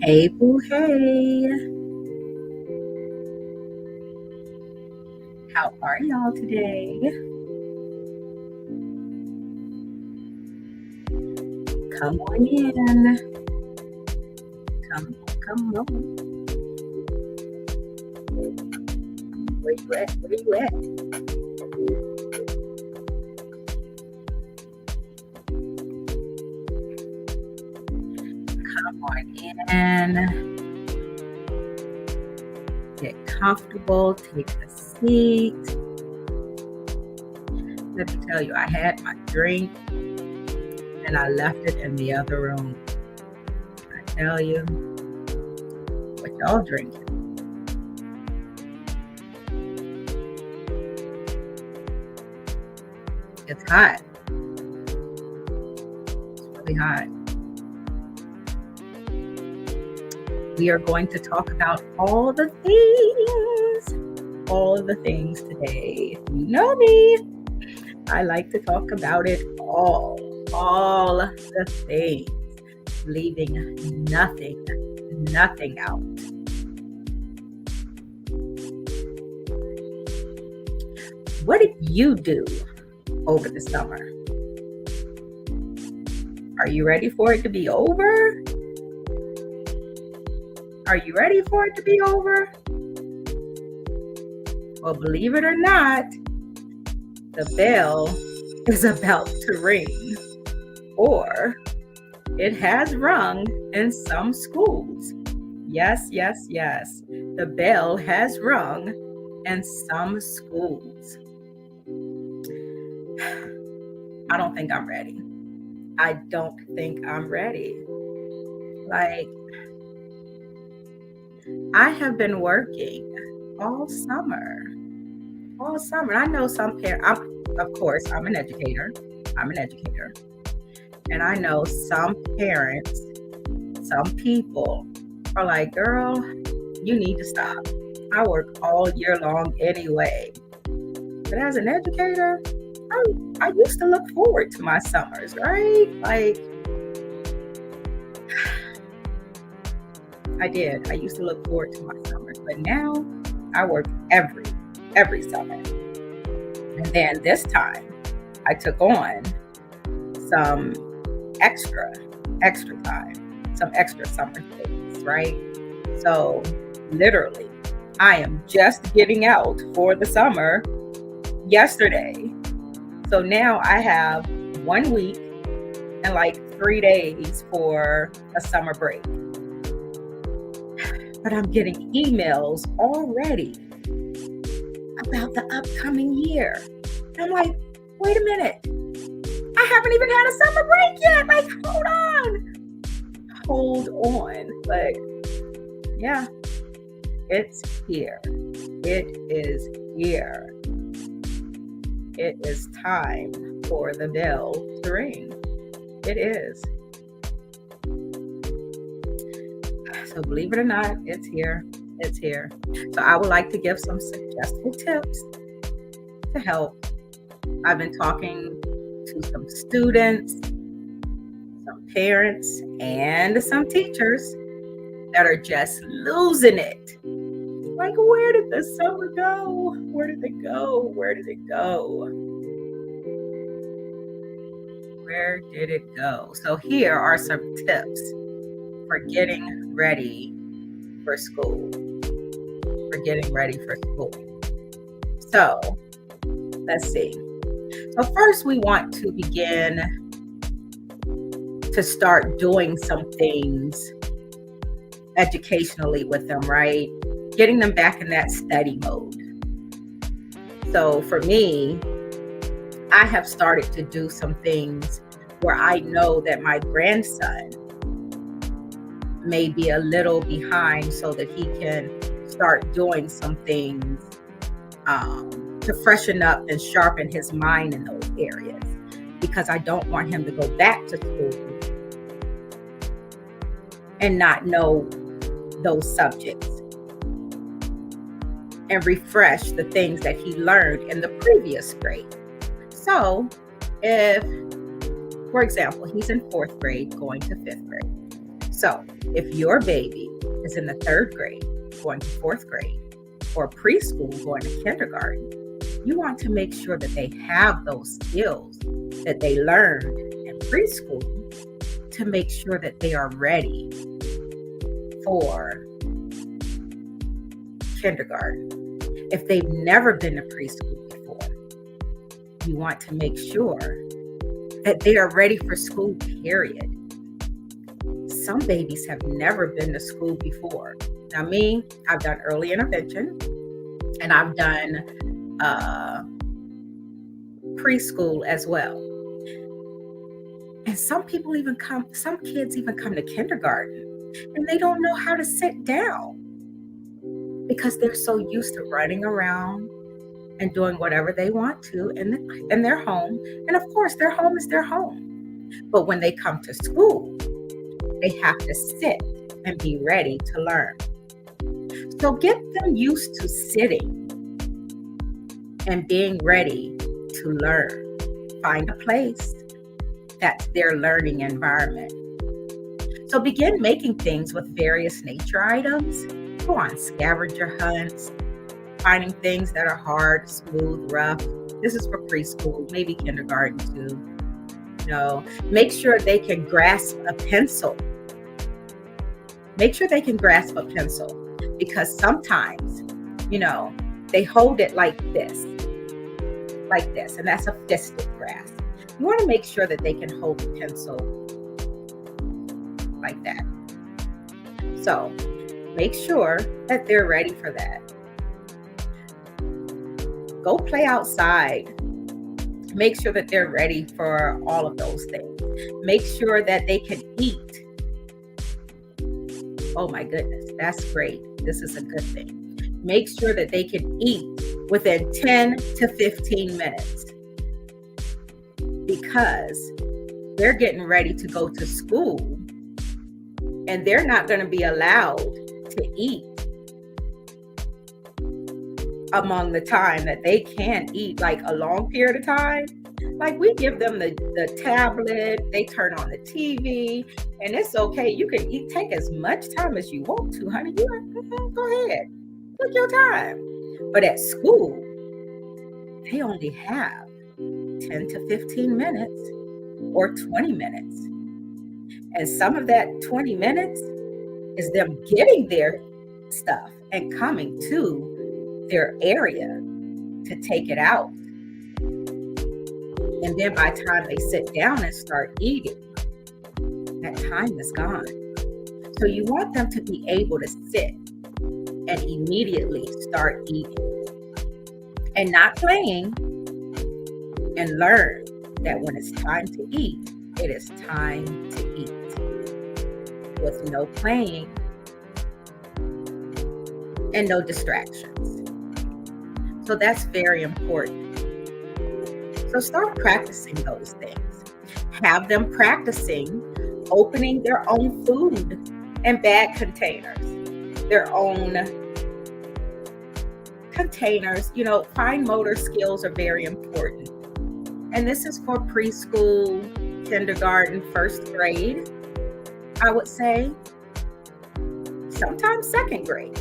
Hey, boo, hey. How are y'all today? Come on in. Come on. Where you at? Where you at? Come on in. Get comfortable. Take a seat. Let me tell you, I had my drink and I left it in the other room. I tell you, what y'all drinking? It's hot. It's really hot. We are going to talk about all the things today. You know me. I like to talk about it all the things, leaving nothing out. What did you do over the summer? Are you ready for it to be over? Are you ready for it to be over? Well, believe it or not, the bell is about to ring, or it has rung in some schools. Yes. The bell has rung in some schools. I don't think I'm ready. Like, I have been working all summer. I know some parents, of course, I'm an educator. And I know some parents, some people are like, girl, you need to stop. I work all year long anyway. But as an educator, I used to look forward to my summers, right? Like, I did. I used to look forward to my summers. But now I work every summer. And then this time I took on some extra time, some extra summer things, right? So literally, I am just getting out for the summer yesterday. So now I have 1 week and like 3 days for a summer break. But I'm getting emails already about the upcoming year. And I'm like, wait a minute. I haven't even had a summer break yet. Like, hold on. But yeah, it's here. It is here. It is time for the bell to ring. It is. So believe it or not, it's here. So I would like to give some suggestible tips to help. I've been talking to some students, some parents, and some teachers that are just losing it. Like, where did the summer go? Where did it go? So here are some tips for getting ready for school. So let's see. So first we want to begin to start doing some things educationally with them, right? Getting them back in that study mode. So for me, I have started to do some things where I know that my grandson may be a little behind, so that he can start doing some things to freshen up and sharpen his mind in those areas, because I don't want him to go back to school and not know those subjects and refresh the things that he learned in the previous grade. So if, for example, he's in 4th grade going to 5th grade. So if your baby is in the third grade, going to fourth grade, or preschool, going to kindergarten, you want to make sure that they have those skills that they learned in preschool to make sure that they are ready for kindergarten. If they've never been to preschool before, you want to make sure that they are ready for school, period. Some babies have never been to school before. Now, me, I've done early intervention and I've done preschool as well. And some kids even come to kindergarten and they don't know how to sit down because they're so used to running around and doing whatever they want to in their home. And of course, their home is their home. But when they come to school, they have to sit and be ready to learn. So get them used to sitting and being ready to learn. Find a place that's their learning environment. So begin making things with various nature items. Go on scavenger hunts, finding things that are hard, smooth, rough. This is for preschool, maybe kindergarten too. Make sure they can grasp a pencil. Make sure they can grasp a pencil because sometimes, they hold it like this, and that's a fisted grasp. You want to make sure that they can hold the pencil like that. So make sure that they're ready for that. Go play outside. Make sure that they're ready for all of those things. Make sure that they can eat. Oh my goodness, that's great. This is a good thing. Make sure that they can eat within 10 to 15 minutes because they're getting ready to go to school and they're not going to be allowed to eat among the time that they can eat, like a long period of time. Like we give them the tablet, they turn on the TV, and it's okay. You can take as much time as you want to, honey. Go ahead, take your time. But at school, they only have 10 to 15 minutes or 20 minutes. And some of that 20 minutes is them getting their stuff and coming to their area to take it out. And then by the time they sit down and start eating, that time is gone. So you want them to be able to sit and immediately start eating and not playing, and learn that when it's time to eat, it is time to eat with no playing and no distractions. So that's very important. So start practicing those things. Have them practicing opening their own food and bag containers, their own containers. Fine motor skills are very important. And this is for preschool, kindergarten, first grade, I would say. Sometimes second grade.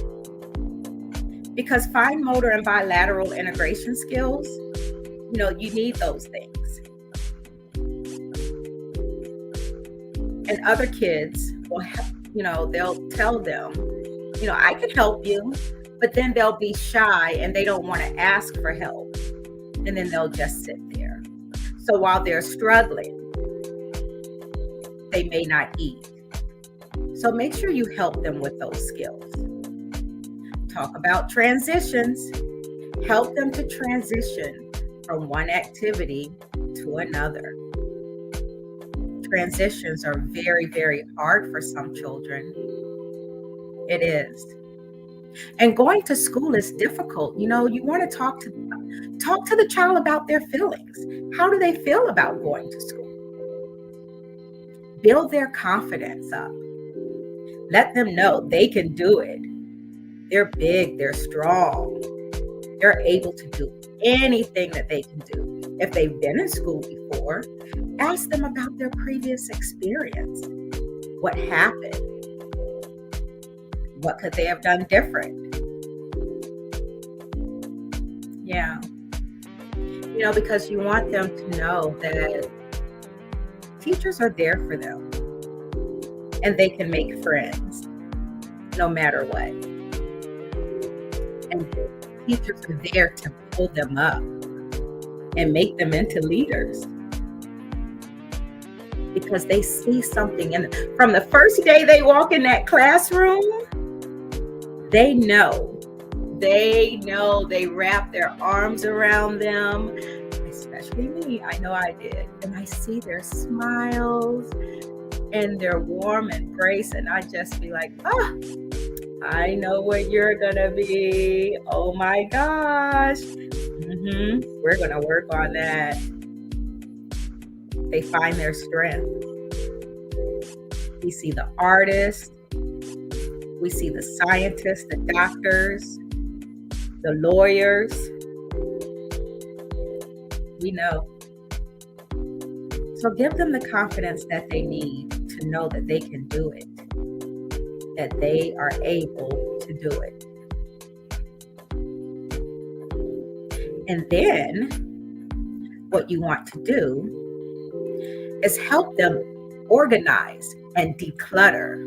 Because fine motor and bilateral integration skills, you need those things. And other kids will, they'll tell them, I can help you, but then they'll be shy and they don't want to ask for help. And then they'll just sit there. So while they're struggling, they may not eat. So make sure you help them with those skills. Talk about transitions. Help them to transition from one activity to another. Transitions are very, very hard for some children. It is. And going to school is difficult. You want to talk to the child about their feelings. How do they feel about going to school? Build their confidence up. Let them know they can do it. They're big, they're strong. They're able to do anything that they can do. If they've been in school before, ask them about their previous experience. What happened? What could they have done different? Yeah. Because you want them to know that teachers are there for them and they can make friends no matter what. And teachers are there to pull them up and make them into leaders because they see something in them. From the first day they walk in that classroom, they know. They wrap their arms around them, especially me. I know I did. And I see their smiles and their warm embrace, and I just be like, I know what you're gonna be. Oh my gosh. We're gonna work on that. They find their strength. We see the artists, we see the scientists, the doctors, the lawyers. We know. So give them the confidence that they need to know that they can do it, that they are able to do it. And then what you want to do is help them organize and declutter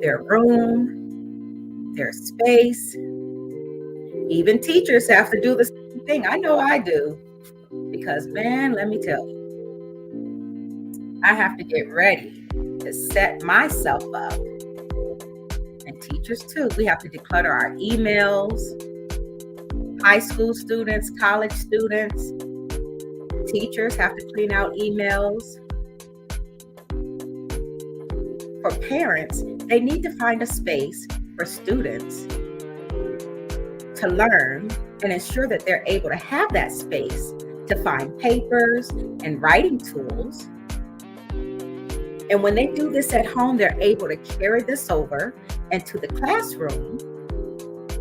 their room, their space. Even teachers have to do the same thing. I know I do. Because, man, let me tell you, I have to get ready to set myself up. And teachers, too. We have to declutter our emails. High school students, college students, teachers have to clean out emails. For parents, they need to find a space for students to learn and ensure that they're able to have that space to find papers and writing tools. And when they do this at home, they're able to carry this over into the classroom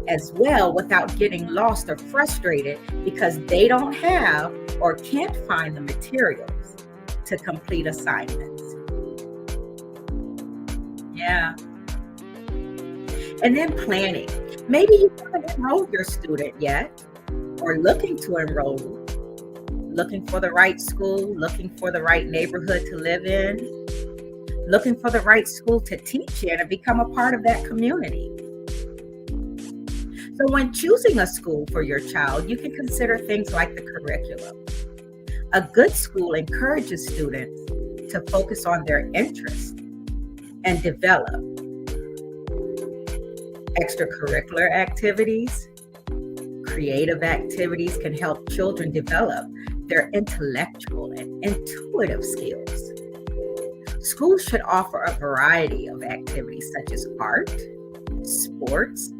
as well without getting lost or frustrated because they don't have or can't find the materials to complete assignments. Yeah. And then planning. Maybe you haven't enrolled your student yet or looking to enroll, looking for the right school, looking for the right neighborhood to live in, looking for the right school to teach in and become a part of that community. So when choosing a school for your child, you can consider things like the curriculum. A good school encourages students to focus on their interests and develop extracurricular activities. Creative activities can help children develop their intellectual and intuitive skills. Schools should offer a variety of activities such as art, sports,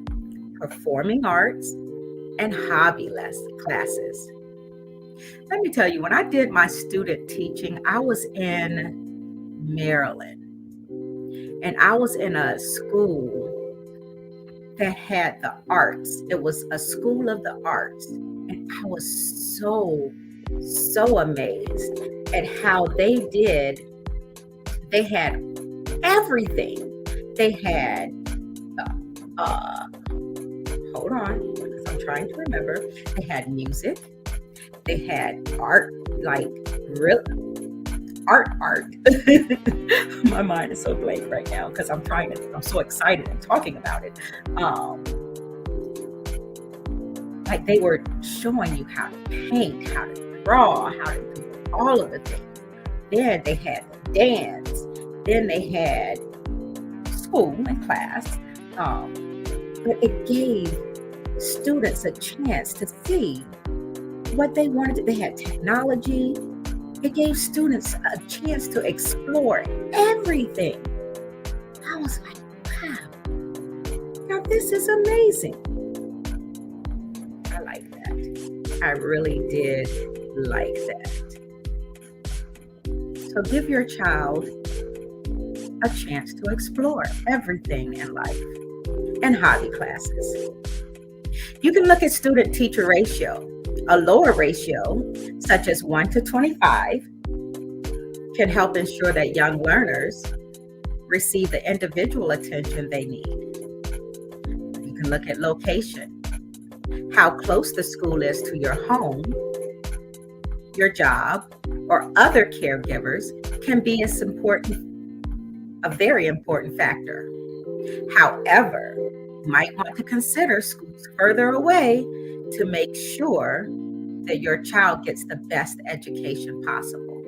performing arts, and hobby classes. Let me tell you, when I did my student teaching, I was in Maryland, and I was in a school that had the arts. It was a school of the arts, and I was so amazed at how they did. They had everything. They had, hold on, because I'm trying to remember. They had music. They had art, like real art. My mind is so blank right now because I'm so excited and talking about it. Like they were showing you how to paint, how to draw, how to do all of the things. Then they had the dance. Then they had school and class. But it gave students a chance to see what they wanted. They had technology. It gave students a chance to explore everything. I was like, wow, now this is amazing. I like that. I really did like that. So give your child a chance to explore everything in life and hobby classes. You can look at student-teacher ratio. A lower ratio, such as 1 to 25, can help ensure that young learners receive the individual attention they need. You can look at location, how close the school is to your home, your job, or other caregivers can be a very important factor. However, you might want to consider schools further away to make sure that your child gets the best education possible.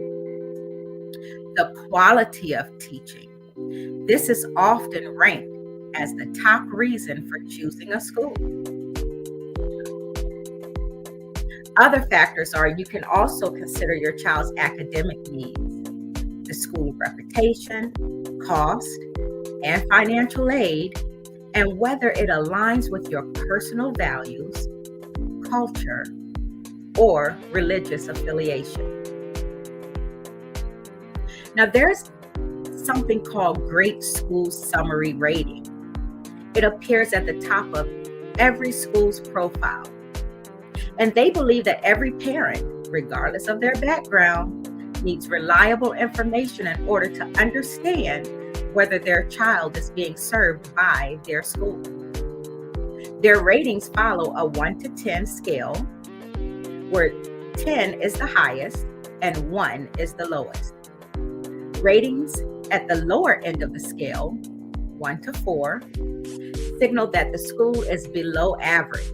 The quality of teaching. This is often ranked as the top reason for choosing a school. Other factors are you can also consider your child's academic needs, the school reputation, cost, and financial aid, and whether it aligns with your personal values, culture, or religious affiliation. Now, there's something called Great School Summary Rating. It appears at the top of every school's profile. And they believe that every parent, regardless of their background, needs reliable information in order to understand whether their child is being served by their school. Their ratings follow a 1 to 10 scale, where 10 is the highest and 1 is the lowest. Ratings at the lower end of the scale, 1 to 4, signal that the school is below average.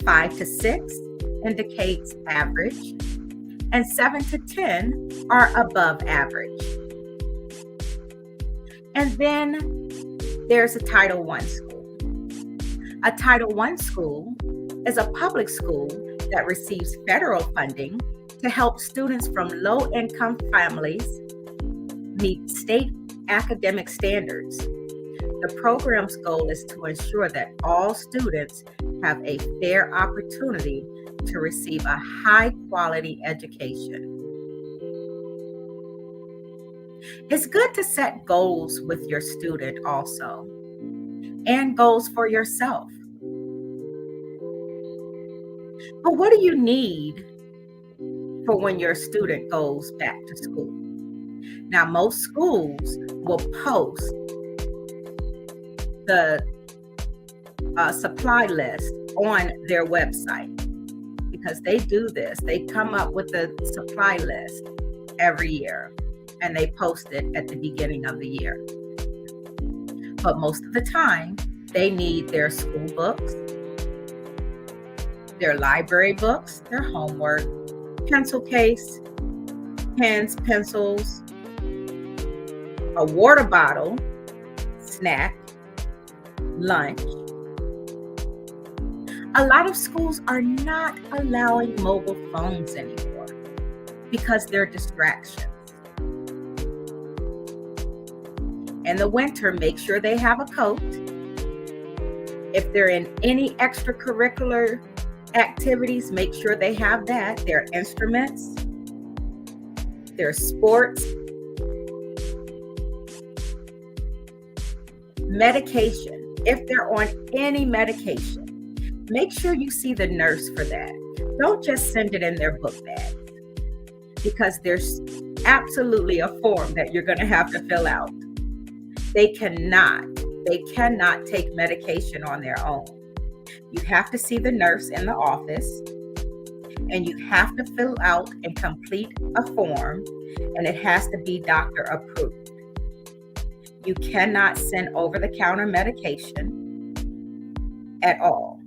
5 to 6 indicates average, and 7 to 10 are above average. And then there's a Title I school. A Title I school is a public school that receives federal funding to help students from low-income families meet state academic standards. The program's goal is to ensure that all students have a fair opportunity to receive a high-quality education. It's good to set goals with your student also, and goals for yourself. But what do you need for when your student goes back to school? Now, most schools will post the supply list on their website because they do this. They come up with the supply list every year and they post it at the beginning of the year. But most of the time, they need their school books, their library books, their homework, pencil case, pens, pencils, a water bottle, snack, lunch. A lot of schools are not allowing mobile phones anymore because they're distractions. In the winter, make sure they have a coat. If they're in any extracurricular activities, make sure they have that. Their instruments, their sports, medication. If they're on any medication, make sure you see the nurse for that. Don't just send it in their book bag because there's absolutely a form that you're going to have to fill out. They cannot take medication on their own. You have to see the nurse in the office and you have to fill out and complete a form, and it has to be doctor approved. You cannot send over-the-counter medication at all.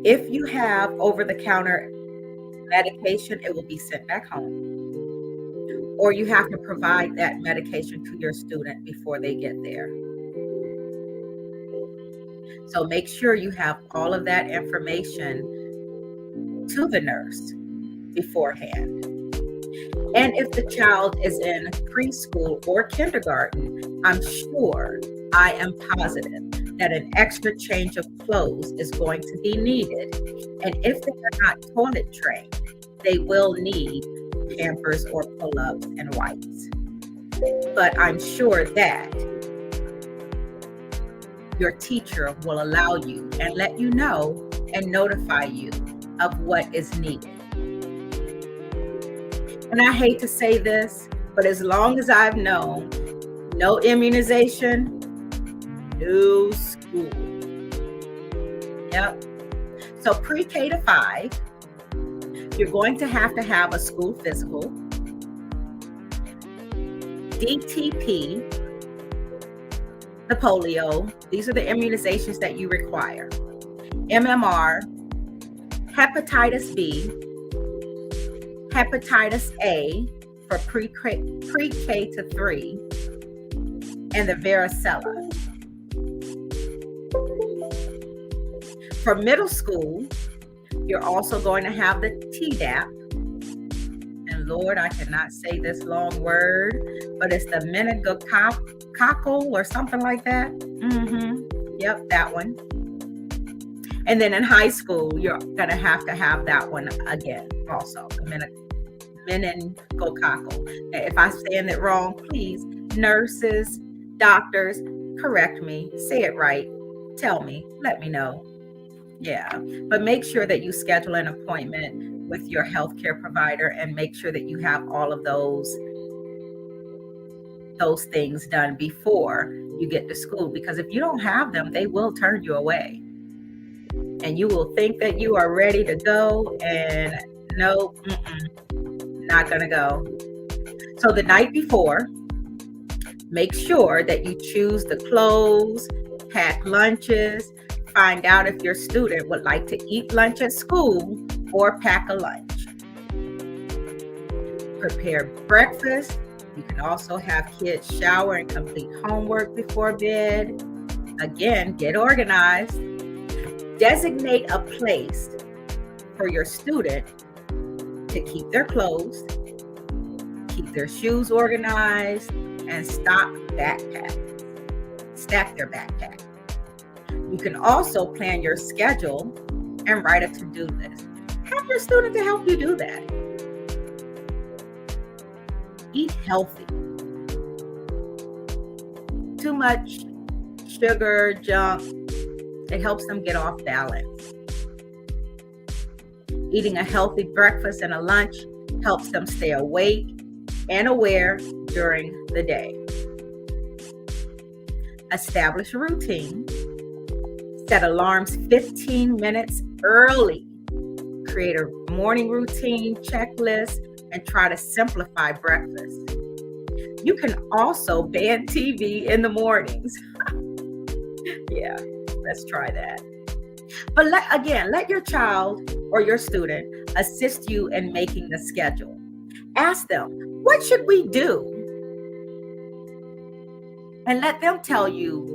If you have over-the-counter medication, it will be sent back home. Or you have to provide that medication to your student before they get there. So make sure you have all of that information to the nurse beforehand. And if the child is in preschool or kindergarten, I am positive that an extra change of clothes is going to be needed. And if they are not toilet trained, they will need Pampers or pull-ups and wipes. But I'm sure that your teacher will allow you and let you know and notify you of what is needed. And I hate to say this, but as long as I've known, No immunization, no school. Yep. So pre-K to 5, you're going to have a school physical, DTP, the polio. These are the immunizations that you require. MMR, hepatitis B, hepatitis A for pre-K to 3, and the varicella. For middle school, you're also going to have the Tdap. And Lord, I cannot say this long word, but it's the meningococcal or something like that. Yep, that one. And then in high school, you're going to have that one again also, the meningococcal. If I'm saying it wrong, please, nurses, doctors, correct me, say it right, tell me, let me know. Yeah, but make sure that you schedule an appointment with your healthcare provider and make sure that you have all of those things done before you get to school, because if you don't have them, they will turn you away. And you will think that you are ready to go, and no, not gonna go. So the night before, make sure that you choose the clothes, pack lunches, find out if your student would like to eat lunch at school or pack a lunch. Prepare breakfast. You can also have kids shower and complete homework before bed. Again, get organized. Designate a place for your student to keep their clothes, keep their shoes organized, and stack their backpack. You can also plan your schedule and write a to-do list. Have your student to help you do that. Eat healthy. Too much sugar, junk, it helps them get off balance. Eating a healthy breakfast and a lunch helps them stay awake and aware during the day. Establish a routine. Set alarms 15 minutes early. Create a morning routine checklist and try to simplify breakfast. You can also ban TV in the mornings. Yeah, let's try that. But let your child or your student assist you in making the schedule. Ask them, what should we do? And let them tell you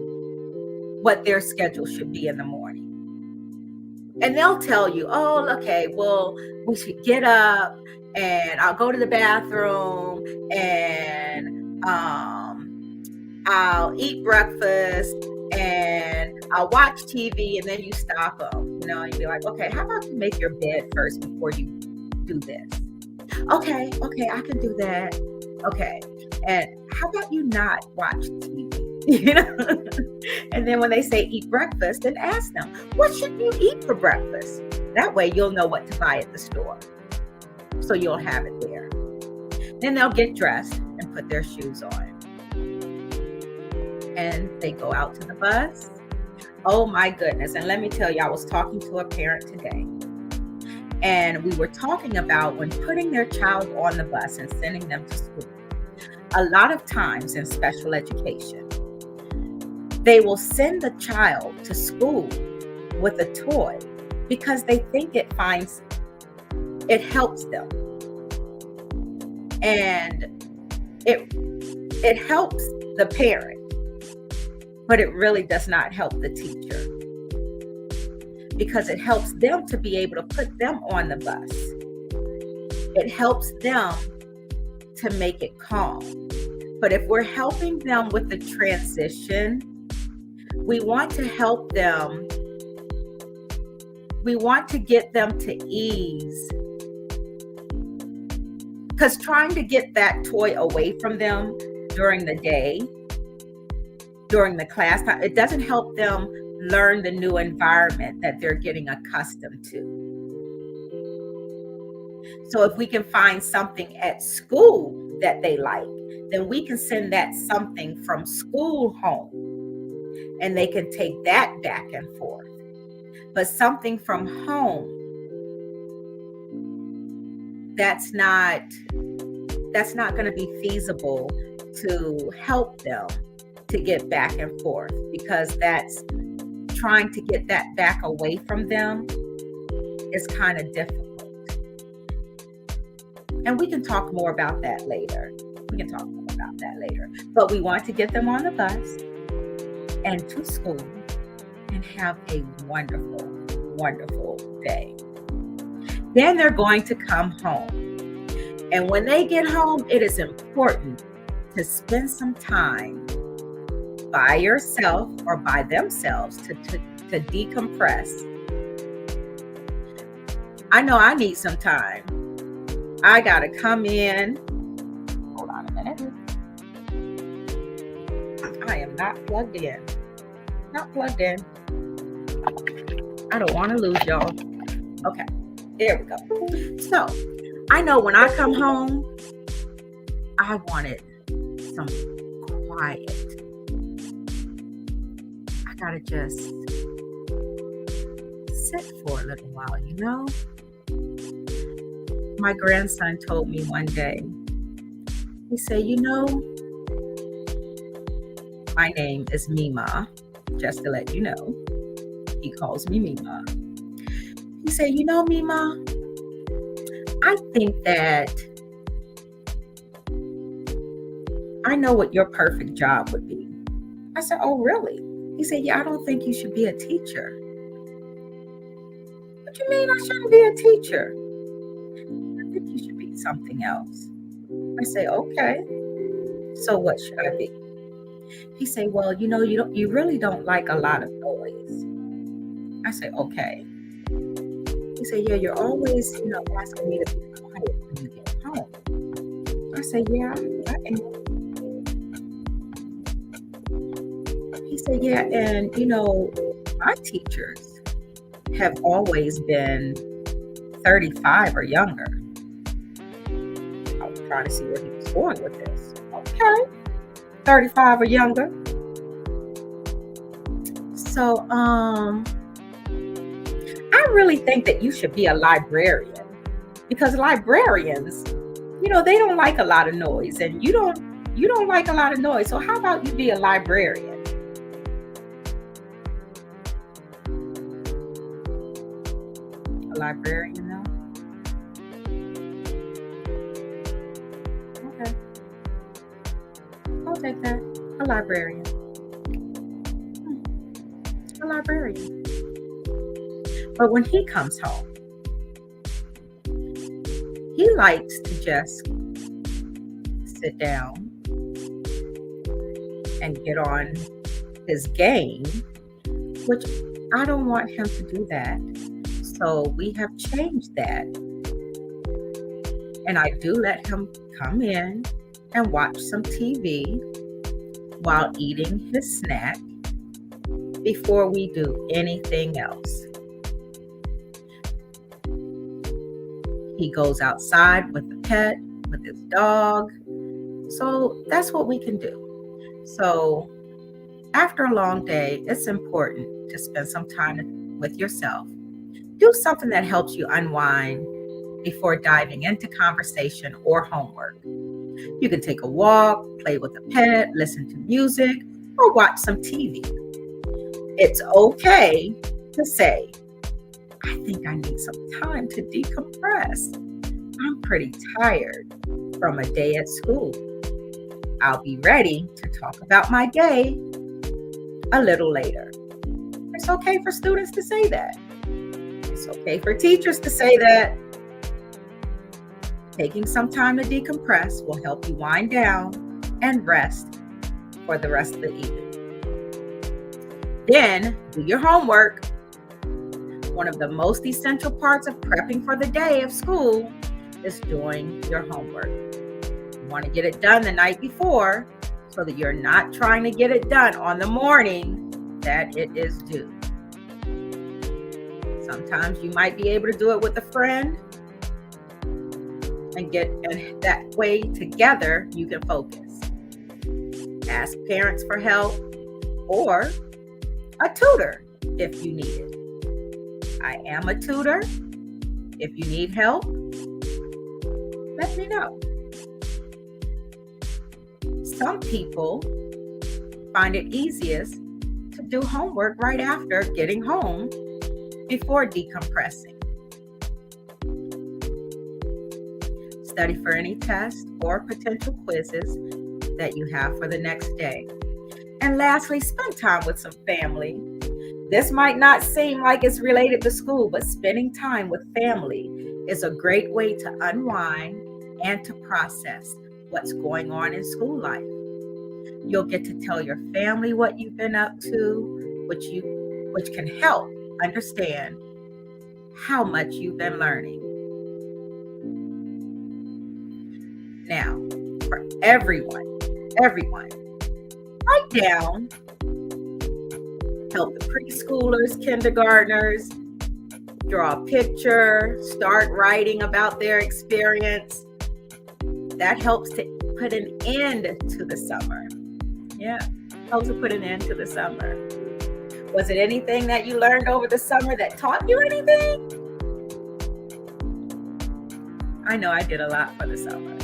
what their schedule should be in the morning. And they'll tell you, oh, okay, well, we should get up and I'll go to the bathroom and I'll eat breakfast and I'll watch TV, and then you stop them, and you'd be like, okay, how about you make your bed first before you do this? Okay, I can do that. Okay. And how about you not watch TV? And then when they say eat breakfast, then ask them, what should you eat for breakfast? That way you'll know what to buy at the store. So you'll have it there. Then they'll get dressed and put their shoes on. And they go out to the bus. Oh my goodness. And let me tell you, I was talking to a parent today. And we were talking about when putting their child on the bus and sending them to school. A lot of times in special education, they will send the child to school with a toy because they think it helps them. And it helps the parent, but it really does not help the teacher, because it helps them to be able to put them on the bus. It helps them to make it calm. But if we're helping them with the transition, we want to help them. We want to get them to ease. Because trying to get that toy away from them during the day, during the class time, it doesn't help them learn the new environment that they're getting accustomed to. So if we can find something at school that they like, then we can send that something from school home, and they can take that back and forth. But something from home, that's not going to be feasible to help them to get back and forth, because that's trying to get that back away from them is kind of difficult. And we can talk more about that later. But we want to get them on the bus and to school and have a wonderful, wonderful day. Then they're going to come home. And when they get home, it is important to spend some time by yourself or by themselves to decompress. I know I need some time. I got to come in. Hold on a minute. I am not plugged in. I don't want to lose y'all. Okay, there we go. So, I know when I come home, I wanted some quiet. I gotta just sit for a little while, you know? My grandson told me one day, he said, you know, my name is Mima, just to let you know. He calls me Mima. He said, you know, Mima, I think that I know what your perfect job would be. I said, oh, really? He said, yeah, I don't think you should be a teacher. What do you mean I shouldn't be a teacher? I think you should be something else. I say, okay. So what should I be? He said, well, you know, you really don't like a lot of noise. I say, okay. He said, yeah, you're always, asking me to be quiet when you get home. I say, yeah, I am. He said, yeah, and, my teachers have always been 35 or younger. I was trying to see where he was going with this. Okay, 35 or younger. So, I really think that you should be a librarian, because librarians, they don't like a lot of noise, and you don't like a lot of noise. So how about you be a librarian? A librarian, though? Okay. I'll take that. A librarian. A librarian. But when he comes home, he likes to just sit down and get on his game, which I don't want him to do that. So we have changed that. And I do let him come in and watch some TV while eating his snack before we do anything else. He goes outside with the pet, with his dog. So that's what we can do. So after a long day, it's important to spend some time with yourself. Do something that helps you unwind before diving into conversation or homework. You can take a walk, play with a pet, listen to music, or watch some TV. It's okay to say, I think I need some time to decompress. I'm pretty tired from a day at school. I'll be ready to talk about my day a little later. It's okay for students to say that. It's okay for teachers to say that. Taking some time to decompress will help you wind down and rest for the rest of the evening. Then do your homework. One of the most essential parts of prepping for the day of school is doing your homework. You want to get it done the night before so that you're not trying to get it done on the morning that it is due. Sometimes you might be able to do it with a friend. and that way together you can focus. Ask parents for help or a tutor if you need it. I am a tutor. If you need help, let me know. Some people find it easiest to do homework right after getting home before decompressing. Study for any tests or potential quizzes that you have for the next day. And lastly, spend time with some family. This might not seem like it's related to school, but spending time with family is a great way to unwind and to process what's going on in school life. You'll get to tell your family what you've been up to, which can help understand how much you've been learning. Now, for everyone, write down, help the preschoolers, kindergartners, draw a picture, start writing about their experience. That helps to put an end to the summer. Yeah, helps to put an end to the summer. Was it anything that you learned over the summer that taught you anything? I know I did a lot for the summer.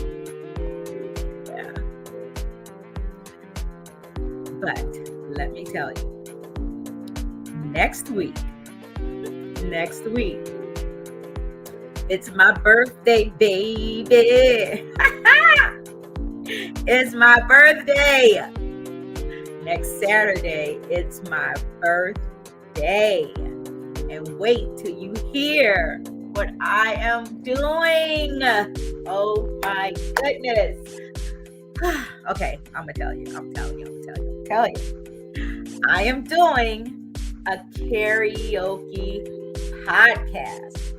Yeah. But let me tell you, next week, it's my birthday, baby. It's my birthday. Next Saturday, it's my birthday. And wait till you hear what I am doing. Oh my goodness. Okay, I'm gonna tell you. I am doing a karaoke podcast.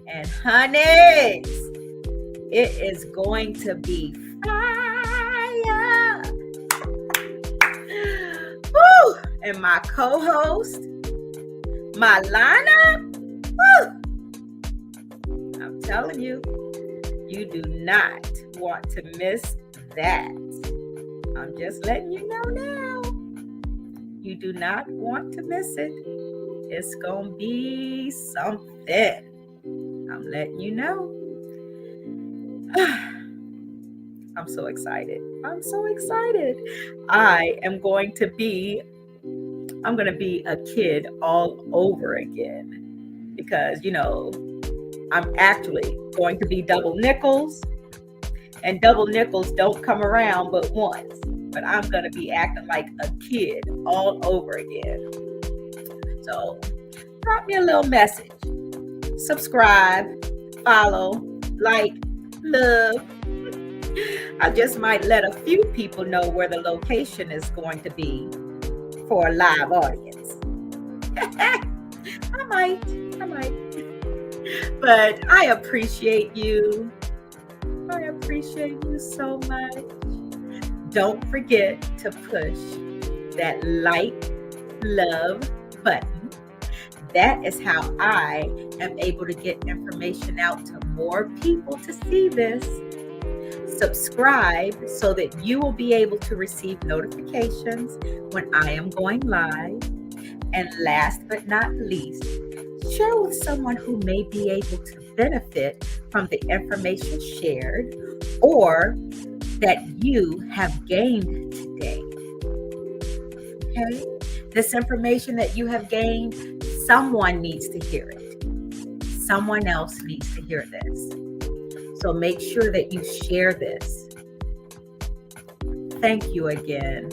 And honeys, it is going to be fire. Woo! And my co-host, my lineup, woo! I'm telling you, you do not want to miss that. I'm just letting you know now. You do not want to miss it. It's going to be something. I'm letting you know. I'm so excited. I'm going to be a kid all over again because, I'm actually going to be double nickels, and double nickels don't come around but once. But I'm going to be acting like a kid all over again. So drop me a little message. Subscribe, follow, like, love. I just might let a few people know where the location is going to be for a live audience. I might. But I appreciate you. I appreciate you so much. Don't forget to push that like, love button. That is how I am able to get information out to more people to see this. Subscribe so that you will be able to receive notifications when I am going live. And last but not least, share with someone who may be able to benefit from the information shared or that you have gained today. Okay? This information that you have gained, someone needs to hear it. Someone else needs to hear this. So make sure that you share this. Thank you again.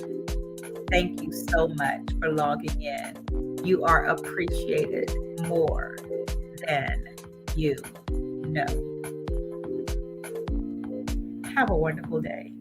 Thank you so much for logging in. You are appreciated more than you know. Have a wonderful day.